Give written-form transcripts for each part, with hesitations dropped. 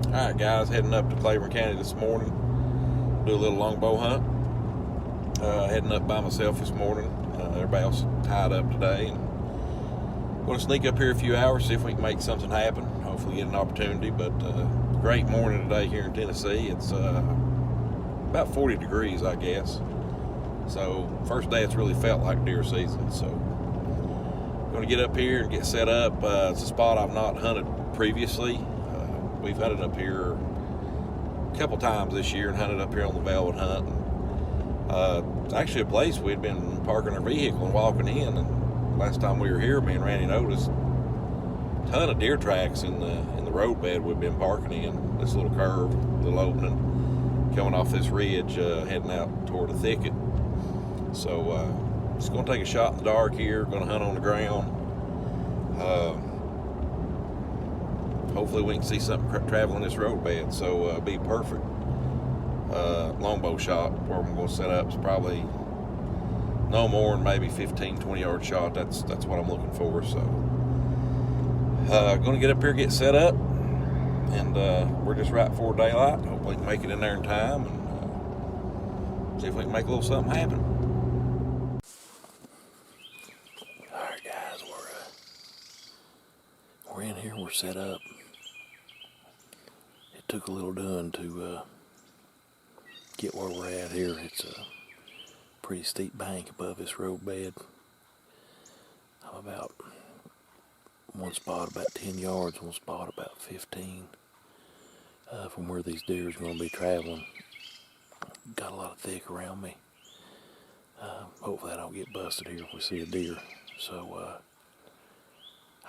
Alright guys, heading up to Claiborne County this morning. Do a little longbow hunt. Heading up by myself this morning. Everybody else tied up today. And going to sneak up here a few hours, see if we can make something happen. Hopefully get an opportunity. But great morning today here in Tennessee. It's about 40 degrees, I guess. So first day it's really felt like deer season. So going to get up here and get set up. It's a spot I've not hunted previously. We've hunted up here a couple times this year and hunted up here on the velvet hunt. It's actually a place we'd been parking our vehicle and walking in. And last time we were here, me and Randy noticed a ton of deer tracks in the roadbed we've been parking in. This little curve, little opening, coming off this ridge, heading out toward the thicket. So just going to take a shot in the dark here. Going to hunt on the ground. Hopefully we can see something traveling this roadbed, so it'll be perfect longbow shot where I'm going to set up. It's probably no more than maybe 15-20 yard shot. That's what I'm looking for. So going to get up here, get set up, and we're just right before daylight. Hopefully we can make it in there in time and see if we can make a little something happen. Alright guys, we're in here, we're set up. It took a little doing to get where we're at here. It's a pretty steep bank above this roadbed. I'm about one spot about 10 yards, one spot about 15 from where these deer is going to be traveling. Got a lot of thick around me. Hopefully I don't get busted here if we see a deer. So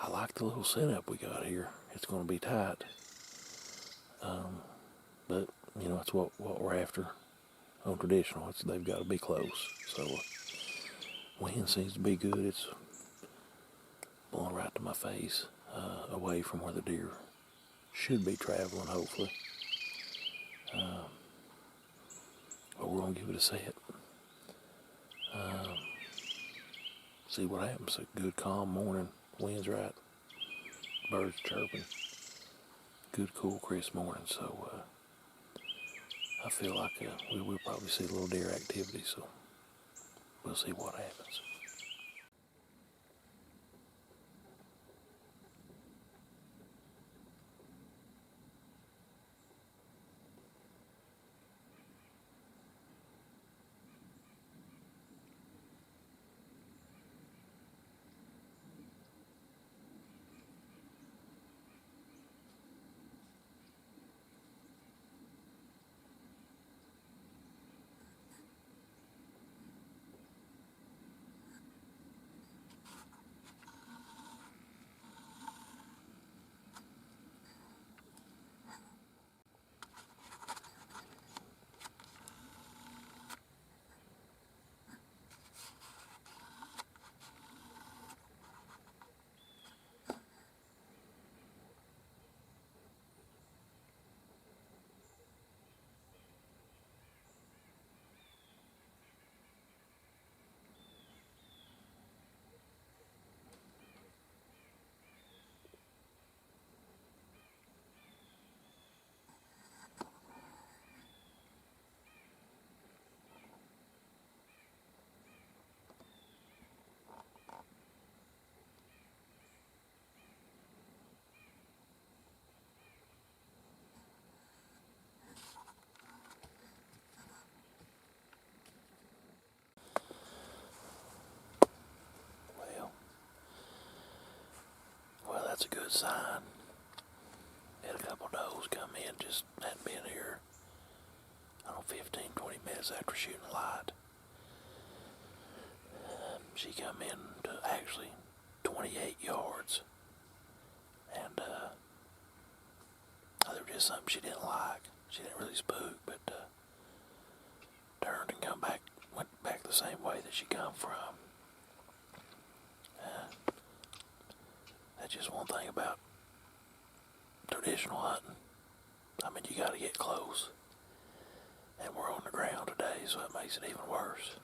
I like the little setup we got here. It's going to be tight. But, you know, that's what we're after on traditional. They've got to be close. So, wind seems to be good. It's blowing right to my face, away from where the deer should be traveling, hopefully. But we're going to give it a set. See what happens. A good, calm morning. Wind's right. Birds chirping. Good, cool, crisp morning. So I feel like we will probably see a little deer activity. So we'll see what happens. Well, that's a good sign. Had a couple does come in, just hadn't been here, I don't know, 15-20 minutes after shooting a light. She come in to actually 28 yards. And there was just something she didn't like. She didn't really spook, but turned and went back the same way that she come from. That's just one thing about traditional hunting. I mean, you got to get close. And we're on the ground today, so it makes it even worse.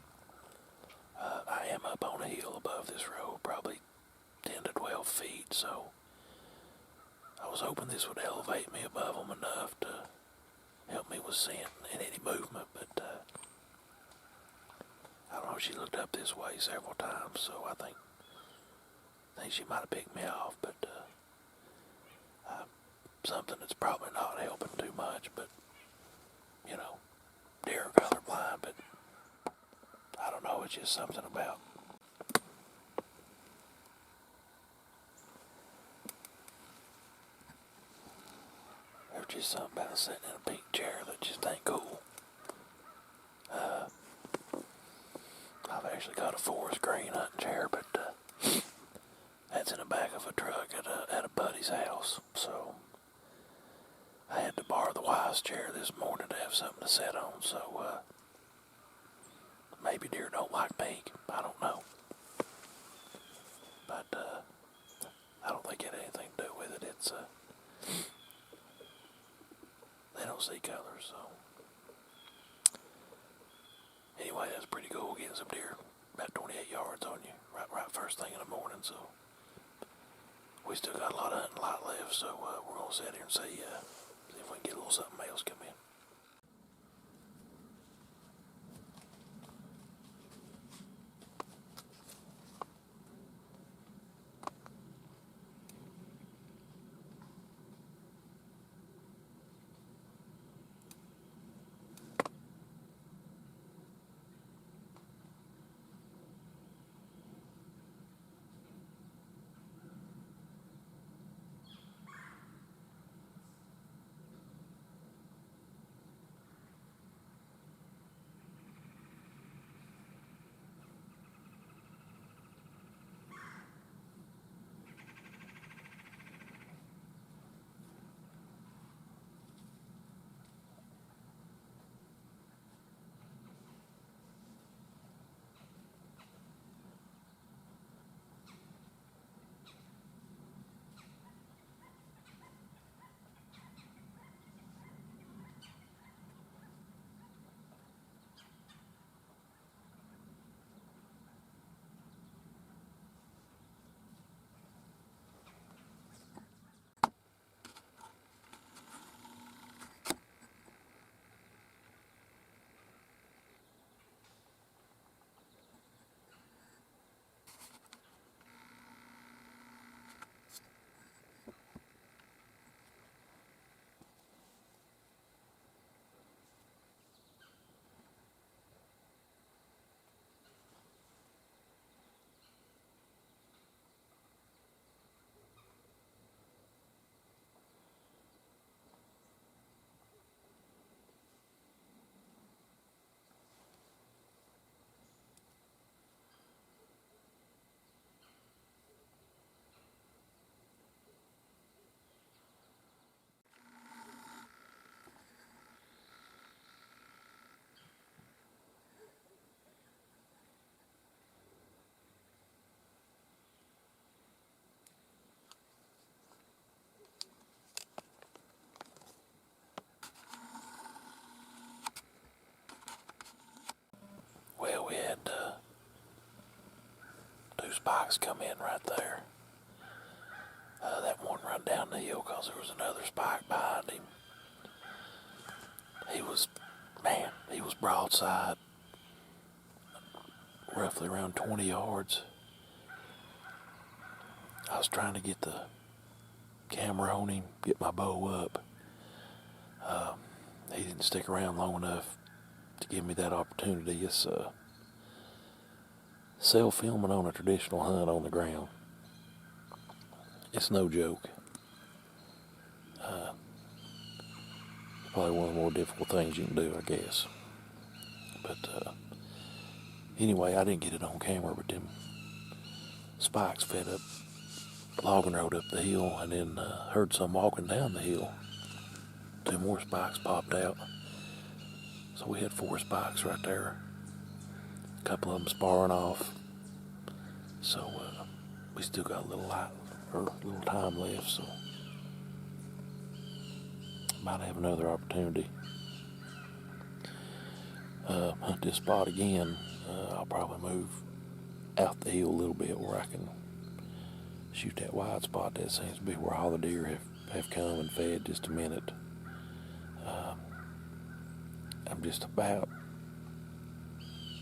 I am up on a hill above this road, probably 10 to 12 feet, so I was hoping this would elevate me above them enough to help me with scent and any movement, but I don't know, she looked up this way several times, so I think she might have picked me off, but something that's probably not helping too much, but, you know, deer are colorblind, but I don't know, it's just something about. There's just something about sitting in a pink chair that just ain't cool. I've actually got a forest green hunting chair, but that's in the back of a truck at a buddy's house, so I had to borrow the wife's chair this morning to have something to sit on, so maybe deer don't like pink, I don't know. But I don't think it had anything to do with it. It's they don't see colors, so anyway, that's pretty cool getting some deer about 28 yards on you right first thing in the morning. So we still got a lot of hunting light left, so we're gonna sit here and see if we can get a little something else come in. Well, we had two spikes come in right there. That one run down the hill because there was another spike behind him. He was broadside, roughly around 20 yards. I was trying to get the camera on him, get my bow up. He didn't stick around long enough to give me that opportunity. It's self-filming on a traditional hunt on the ground. It's no joke. Probably one of the more difficult things you can do, I guess. But anyway, I didn't get it on camera, but them spikes fed up logging road up the hill, and then heard some walking down the hill. Two more spikes popped out. So we had 4 spikes right there. A couple of them sparring off. So we still got a little time left, so might have another opportunity. Hunt this spot again. I'll probably move out the hill a little bit where I can shoot that wide spot. That seems to be where all the deer have come and fed just a minute. I'm just about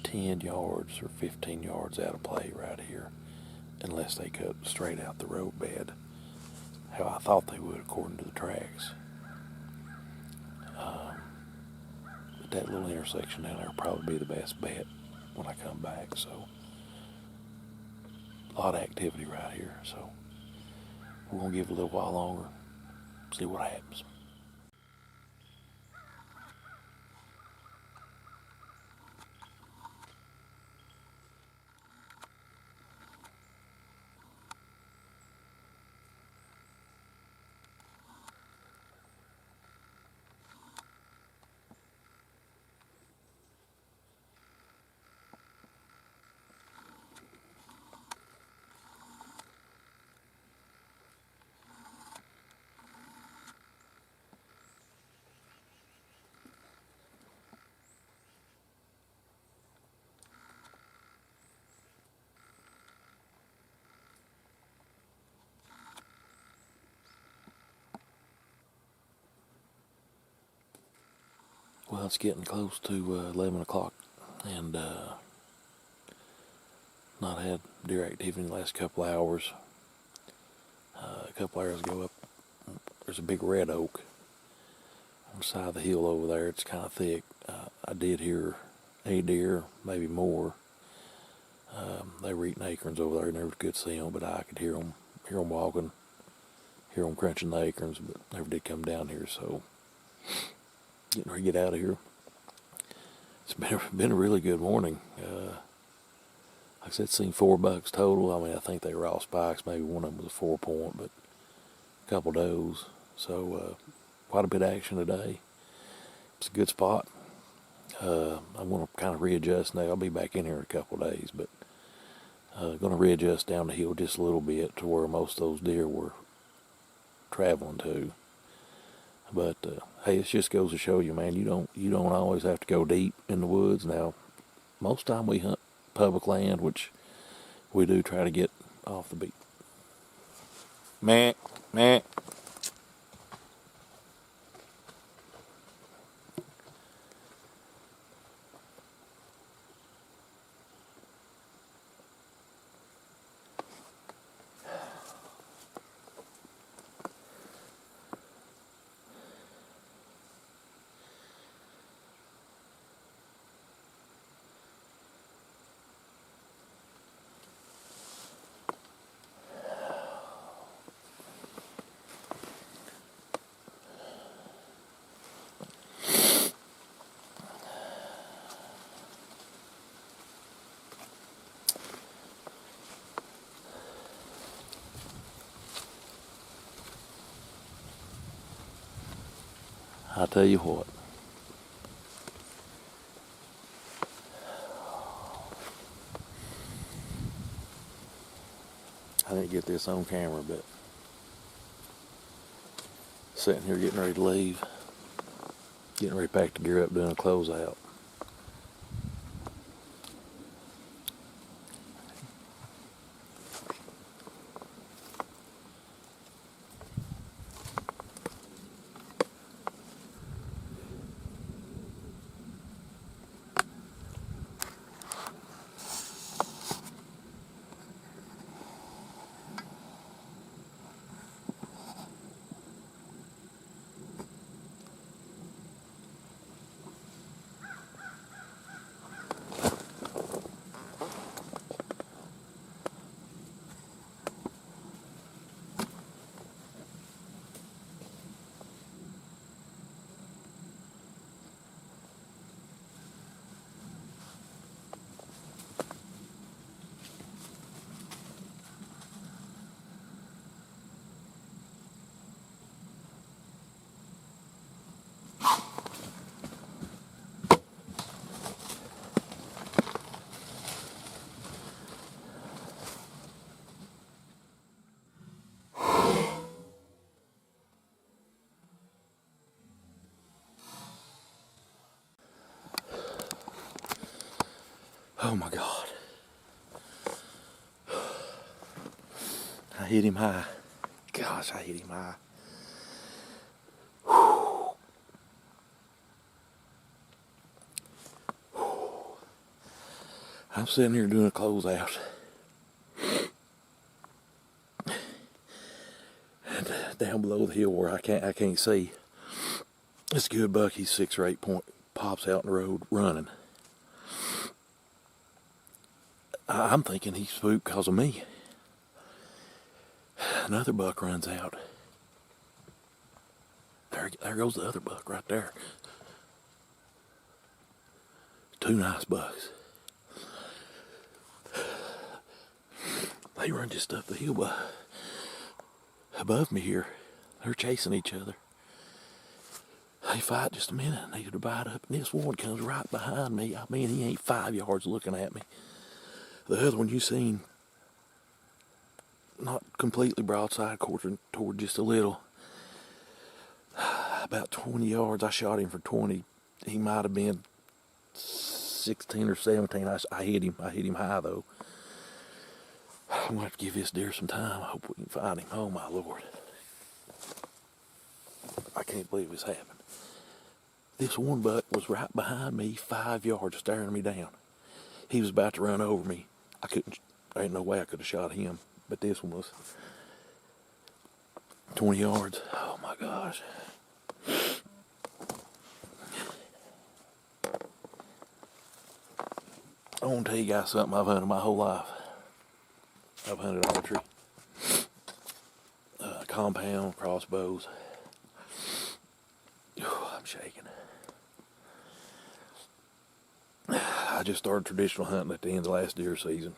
10 yards or 15 yards out of play right here, unless they cut straight out the road bed, how I thought they would according to the tracks. But that little intersection down there will probably be the best bet when I come back. So a lot of activity right here, so we're going to give it a little while longer, see what happens. Well, it's getting close to 11 o'clock, and not had deer activity in the last couple hours. A couple hours ago, up there's a big red oak on the side of the hill over there. It's kind of thick. I did hear a deer, maybe more. They were eating acorns over there. Never could see them, but I could hear them walking, hear them crunching the acorns, but never did come down here. So getting ready to get out of here. It's been a really good morning. Like I said, seen 4 bucks total. I mean, I think they were all spikes. Maybe one of them was a 4-point, but a couple does. So quite a bit of action today. It's a good spot. I'm going to kind of readjust now. I'll be back in here in a couple of days, but going to readjust down the hill just a little bit to where most of those deer were traveling to. But hey, it just goes to show you, man, you don't always have to go deep in the woods. Now, most time we hunt public land, which we do try to get off the beat. Meh, meh. I tell you what. I didn't get this on camera, but sitting here getting ready to leave, getting ready to pack the gear up, doing a closeout. Oh my God. I hit him high. Gosh, I hit him high. I'm sitting here doing a closeout. And down below the hill where I can't see, this good buck, he's 6 or 8 point, pops out in the road running. I'm thinking he's spooked because of me. Another buck runs out. There goes the other buck right there. 2 nice bucks. They run just up the hill above me here. They're chasing each other. They fight just a minute and they divide up, and this one comes right behind me. I mean, he ain't 5 yards looking at me. The other one you seen, not completely broadside, toward just a little. About 20 yards. I shot him for 20. He might have been 16 or 17. I hit him. I hit him high though. I'm gonna have to give this deer some time. I hope we can find him. Oh my Lord. I can't believe this happened. This one buck was right behind me, 5 yards, staring me down. He was about to run over me. There ain't no way I could have shot him, but this one was 20 yards. Oh my gosh. I want to tell you guys something I've hunted my whole life. I've hunted archery, compound, crossbows. I'm shaking. I just started traditional hunting at the end of last deer season.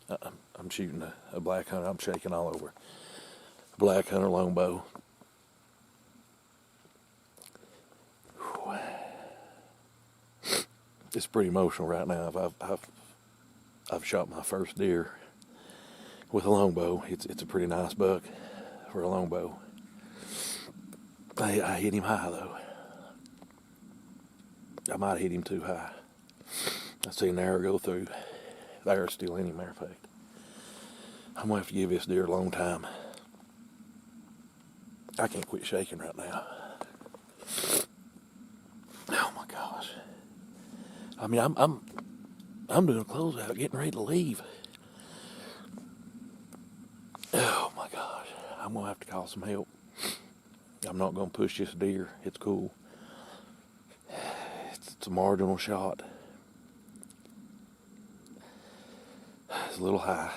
I'm shooting a black hunter. I'm shaking all over. Black hunter longbow. It's pretty emotional right now. I've shot my first deer with a longbow. It's a pretty nice buck for a longbow. I hit him high though. I might have hit him too high. I seen an arrow go through. The arrow's still in him, matter of fact. I'm gonna have to give this deer a long time. I can't quit shaking right now. Oh my gosh. I mean, I'm doing a closeout, getting ready to leave. Oh my gosh. I'm gonna have to call some help. I'm not gonna push this deer. It's cool. It's a marginal shot. It's a little high.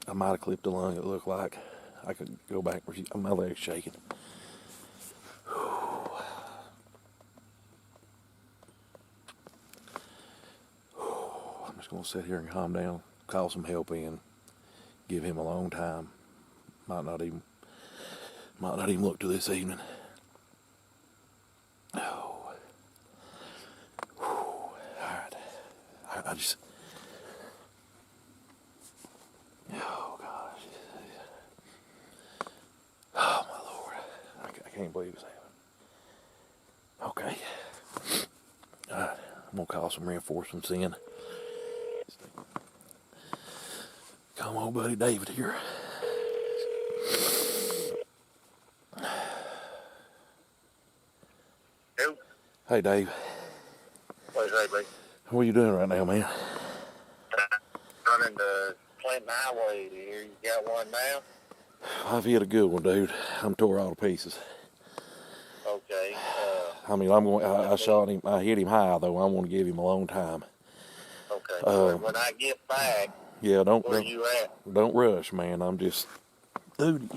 I might have clipped the lung, it looked like. I could go back. My leg's shaking. I'm just going to sit here and calm down, call some help in, give him a long time. Might not even look to this evening. Oh. All right. I just... Oh, gosh. Oh, my Lord. I can't believe it's happening. Okay. All right. I'm going to call some reinforcements in. Come on, buddy David here. Who? Hey, Dave. What's that, buddy? What are you doing right now, man? Running the Clinton Highway here. You got one now? I've hit a good one, dude. I'm tore all to pieces. Okay. I mean, I shot him. I hit him high, though. I want to give him a long time. Okay. When I get back, Yeah, where you at? Don't rush, man. I'm just, dude,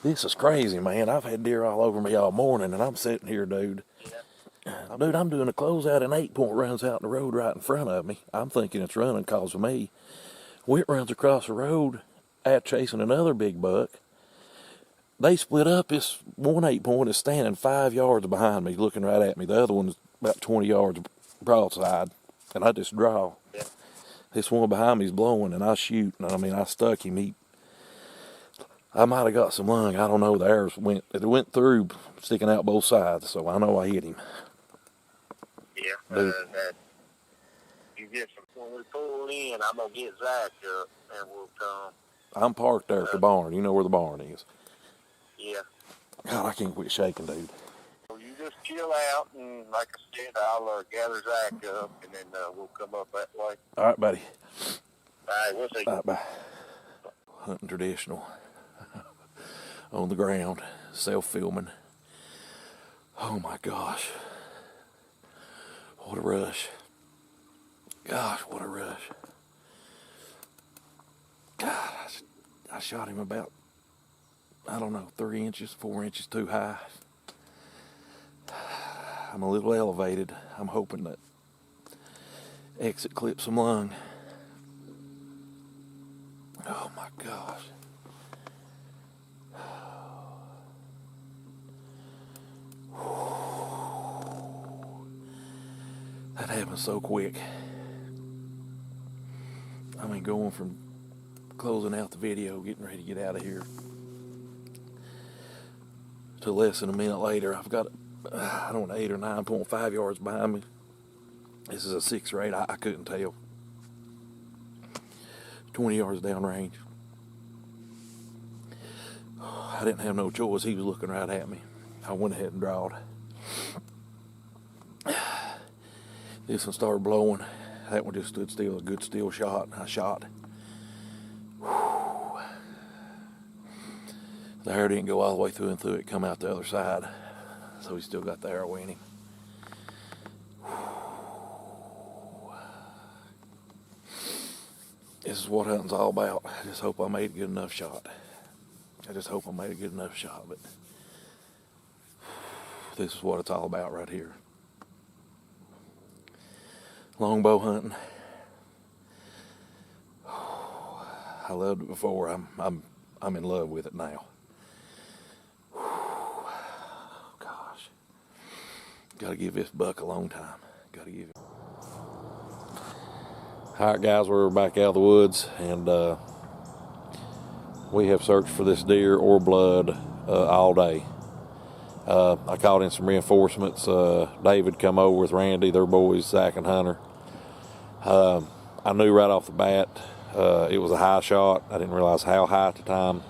this is crazy, man. I've had deer all over me all morning, and I'm sitting here, dude. Yeah. Dude, I'm doing a closeout, and 8 point runs out in the road right in front of me. I'm thinking it's running because of me. Whit runs across the road, out chasing another big buck. They split up. This one 8 point is standing 5 yards behind me, looking right at me. The other one's about 20 yards broadside, and I just draw. Yeah. This one behind me is blowing, and I shoot. And I mean, I stuck him. I might have got some lung. I don't know. The arrows went through, sticking out both sides. So I know I hit him. Yeah. You get some, when we pull in, I'm going to get Zach up, and we'll come. I'm parked there at the barn. You know where the barn is. Yeah. God, I can't quit shaking, dude. Well, you just chill out, and like I said, I'll gather Zach up, and then we'll come up that way. All right, buddy. All right, we'll see. Bye. Hunting traditional. On the ground, self-filming. Oh my gosh. What a rush. Gosh, what a rush. God, I shot him about, I don't know, 3 inches, 4 inches too high. I'm a little elevated. I'm hoping that exit clips some lung. Oh my gosh. That happened so quick. I mean, going from closing out the video, getting ready to get out of here, to less than a minute later, I've got, I don't know, 8 or 9.5 yards behind me. This is a 6 or 8. I couldn't tell. 20 yards downrange. I didn't have no choice. He was looking right at me. I went ahead and drawed. This one started blowing. That one just stood still, a good still shot. I shot. Whew. The arrow didn't go all the way through and through. It come out the other side. So he still got the arrow in him. This is what hunting's all about. I just hope I made a good enough shot. But this is what it's all about right here. Longbow hunting. I loved it before. I'm in love with it now. Gosh. Gotta give this buck a long time. Gotta give it. Alright guys, we're back out of the woods, and we have searched for this deer or blood all day. I called in some reinforcements. David come over with Randy, their boys, Zach and Hunter. I knew right off the bat it was a high shot. I didn't realize how high at the time.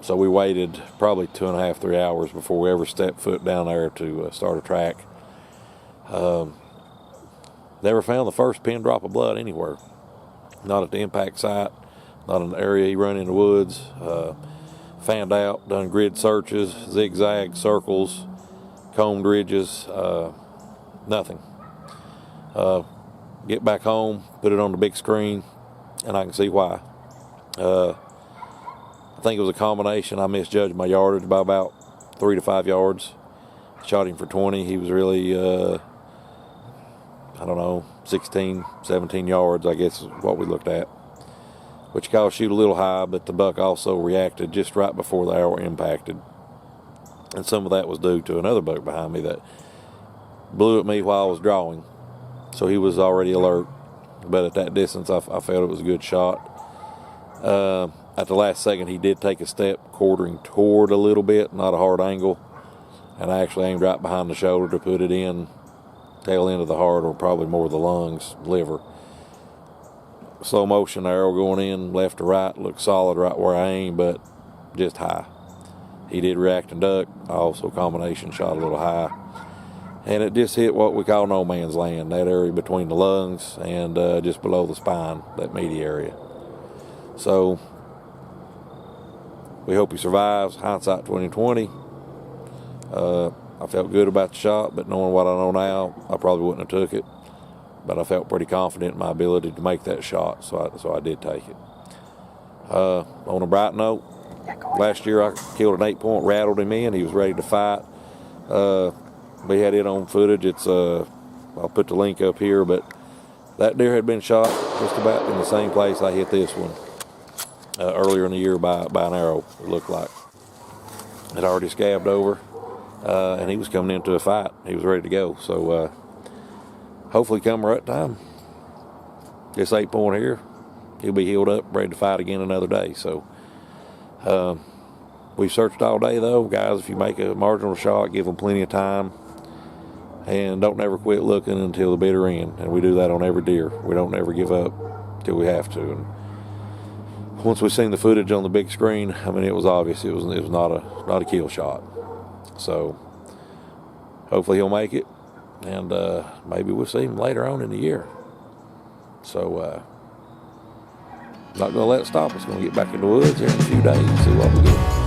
So we waited probably 2.5, 3 hours before we ever stepped foot down there to start a track. Never found the first pin drop of blood anywhere. Not at the impact site, not in the area he run in the woods. Fanned out, done grid searches, zigzag circles, combed ridges, nothing. Get back home, put it on the big screen, and I can see why. I think it was a combination. I misjudged my yardage by about 3 to 5 yards. Shot him for 20. He was really, I don't know, 16, 17 yards, I guess is what we looked at. Which you call shoot a little high, but the buck also reacted just right before the arrow impacted. And some of that was due to another buck behind me that blew at me while I was drawing. So he was already alert. But at that distance, I felt it was a good shot. At the last second, he did take a step quartering toward a little bit, not a hard angle. And I actually aimed right behind the shoulder to put it in, tail end of the heart, or probably more the lungs, liver. Slow motion arrow going in left to right, looked solid right where I aimed, but just high. He did react and duck. I also combination shot a little high, and it just hit what we call no man's land, that area between the lungs and just below the spine, that meaty area. So we hope he survives. Hindsight 2020. I felt good about the shot, but knowing what I know now, I probably wouldn't have took it. But I felt pretty confident in my ability to make that shot, so I did take it. On a bright note, last year I killed an 8-point, rattled him in. He was ready to fight. We had it on footage. It's I'll put the link up here, but that deer had been shot just about in the same place I hit this one earlier in the year by an arrow, it looked like. It already scabbed over, and he was coming into a fight. He was ready to go, so hopefully come right time, this 8-point here, he'll be healed up, ready to fight again another day. So we've searched all day though, guys. If you make a marginal shot, give them plenty of time, and don't never quit looking until the bitter end. And we do that on every deer. We don't ever give up till we have to. And once we seen the footage on the big screen, I mean, it was obvious it was not a kill shot. So hopefully he'll make it, and maybe we'll see him later on in the year. So, not going to let it stop us. Going to get back in the woods here in a few days and see what we get.